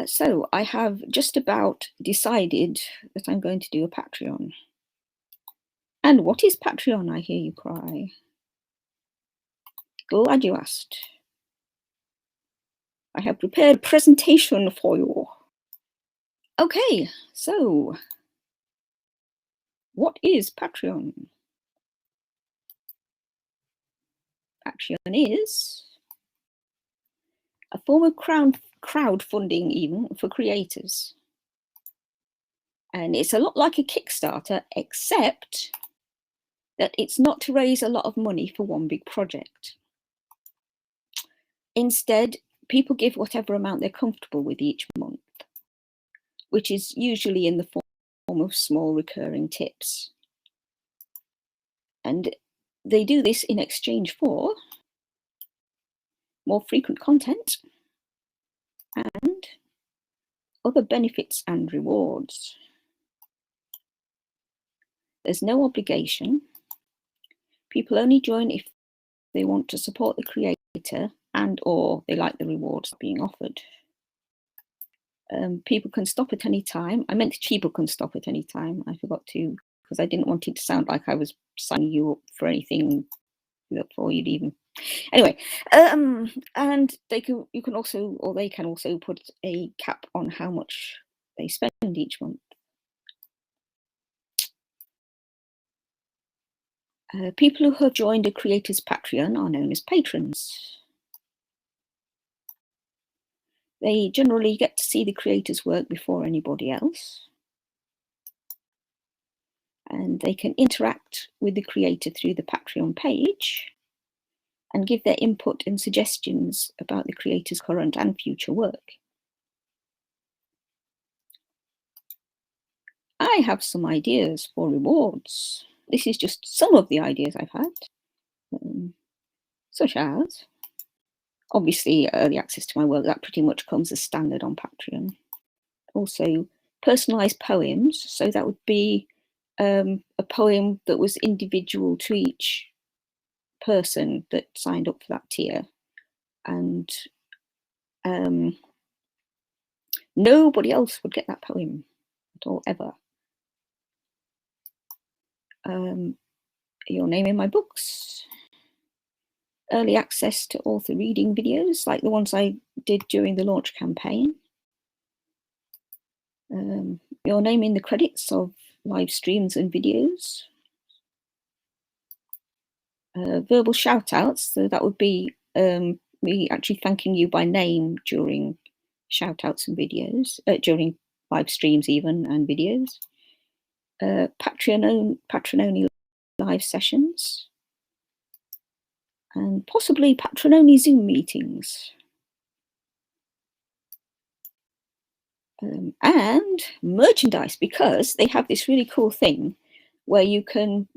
So I have just about decided that I'm going to do a Patreon. And what is Patreon, I hear you cry? Glad you asked. I have prepared a presentation for you. Okay, so what is Patreon? Patreon is a form of crowdfunding even for creators. And it's a lot like a Kickstarter, except that it's not to raise a lot of money for one big project. Instead, people give whatever amount they're comfortable with each month, which is usually in the form of small recurring tips. And they do this in exchange for more frequent content and other benefits and rewards. There's no obligation. People only join if they want to support the creator and or they like the rewards being offered. People can stop at any time. I meant people can stop at any time. I forgot to, because I didn't want it to sound like I was signing you up for anything before you'd even. Anyway, and they can also put a cap on how much they spend each month. People who have joined a creator's Patreon are known as patrons. They generally get to see the creator's work before anybody else. And they can interact with the creator through the Patreon page and give their input and suggestions about the creator's current and future work. I have some ideas for rewards. This is just some of the ideas I've had, such as, obviously, early access to my work. That pretty much comes as standard on Patreon. Also, personalised poems. So that would be a poem that was individual to each person that signed up for that tier. And nobody else would get that poem at all, ever. Your name in my books. Early access to author reading videos, like the ones I did during the launch campaign. Your name in the credits of live streams and videos. Verbal shout outs, so that would be me actually thanking you by name during shout outs and videos, during live streams even and videos. Patreon-only live sessions, and possibly Patreon-only Zoom meetings. And merchandise, because they have this really cool thing where you can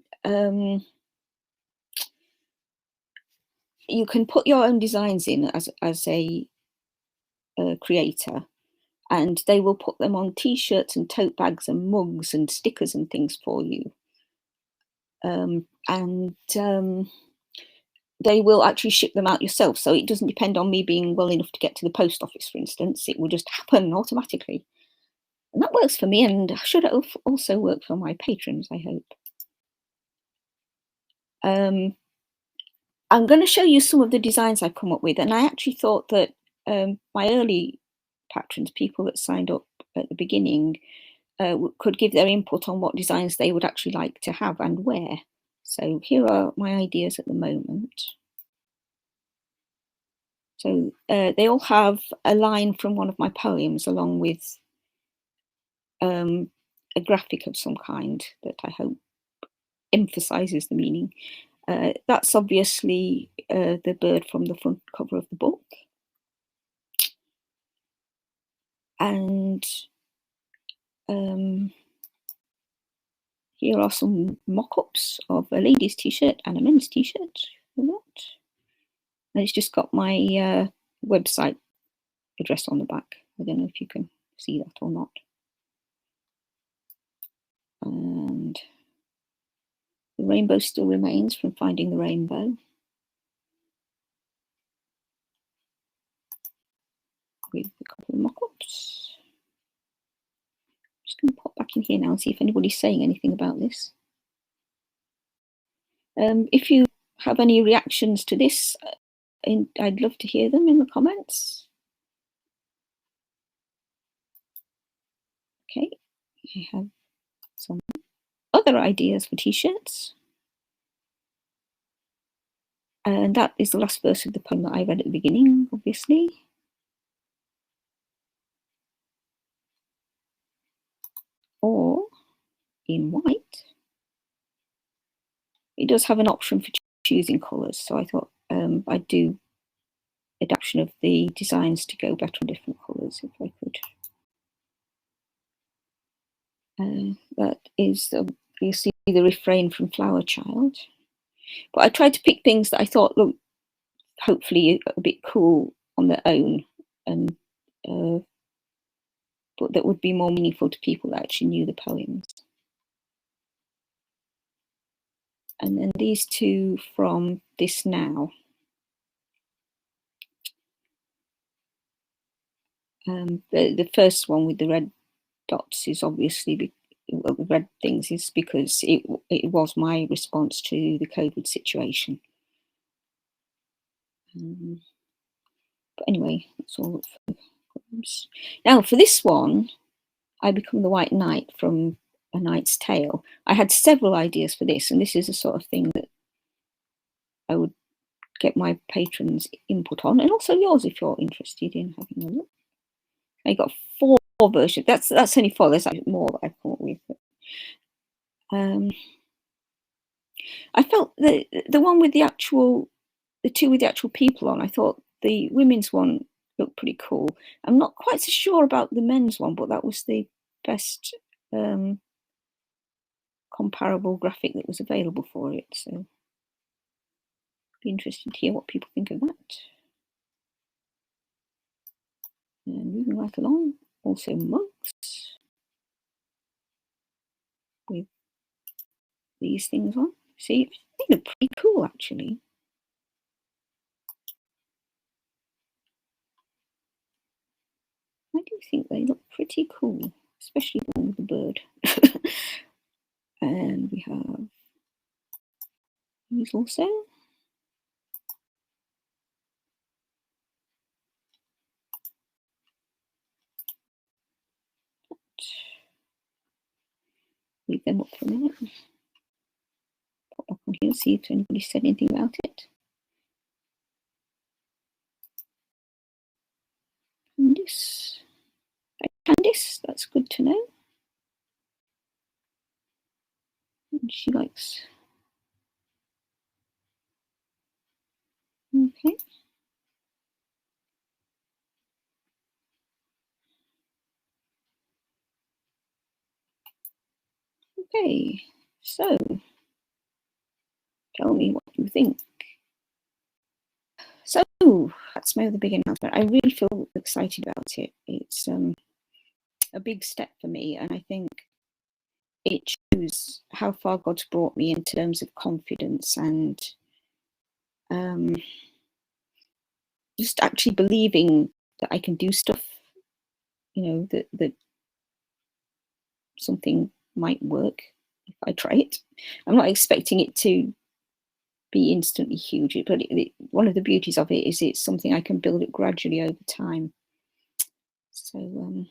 put your own designs in as a creator, and they will put them on t-shirts and tote bags and mugs and stickers and things for you. They will actually ship them out yourself, so it doesn't depend on me being well enough to get to the post office, for instance. It will just happen automatically. And that works for me, and should also work for my patrons, I hope. I'm going to show you some of the designs I've come up with, and I actually thought that my early patrons, people that signed up at the beginning, could give their input on what designs they would actually like to have and wear. So here are my ideas at the moment. So they all have a line from one of my poems along with a graphic of some kind that I hope emphasizes the meaning. That's obviously the bird from the front cover of the book. And here are some mock-ups of a ladies' t-shirt and a men's t-shirt. And it's just got my website address on the back. I don't know if you can see that or not. And the rainbow still remains from Finding the Rainbow. With a couple of mock-ups. Oops. Just going to pop back in here now and see if anybody's saying anything about this. If you have any reactions to this, I'd love to hear them in the comments. Okay, I have some other ideas for t-shirts. And that is the last verse of the poem that I read at the beginning, obviously. Or in white. It does have an option for choosing colours, so I thought I'd do adaptation of the designs to go better on different colours if I could. That is obviously the refrain from Flower Child. But I tried to pick things that I thought looked hopefully a bit cool on their own, and but that would be more meaningful to people that actually knew the poems. And then these two from This Now. The first one with the red dots is obviously the red things is because it was my response to the COVID situation. But anyway, that's all. Now for this one, I Become the White Knight from A Knight's Tale. I had several ideas for this, and this is the sort of thing that I would get my patrons' input on, and also yours if you're interested in having a look. I got 4 versions. That's only 4. There's actually more that I thought with. I felt the one with the two with the actual people on. I thought the women's one looked pretty cool. I'm not quite so sure about the men's one, but that was the best comparable graphic that was available for it. So it'd be interesting to hear what people think of that. And moving right along, also monks with these things on. See, they look pretty cool actually. I do think they look pretty cool, especially the one with the bird. And we have these also. Leave them up for a minute. Pop back on here, see if anybody said anything about it. Candice. Candice, that's good to know. And she likes. Okay. Okay, so tell me what you think. So that's my other big announcement. I really feel excited about it. It's a big step for me, and I think it shows how far God's brought me in terms of confidence and just actually believing that I can do stuff, you know, that something might work if I try it. I'm not expecting it to be instantly huge, but one of the beauties of it is it's something I can build it gradually over time. So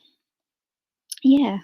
yeah,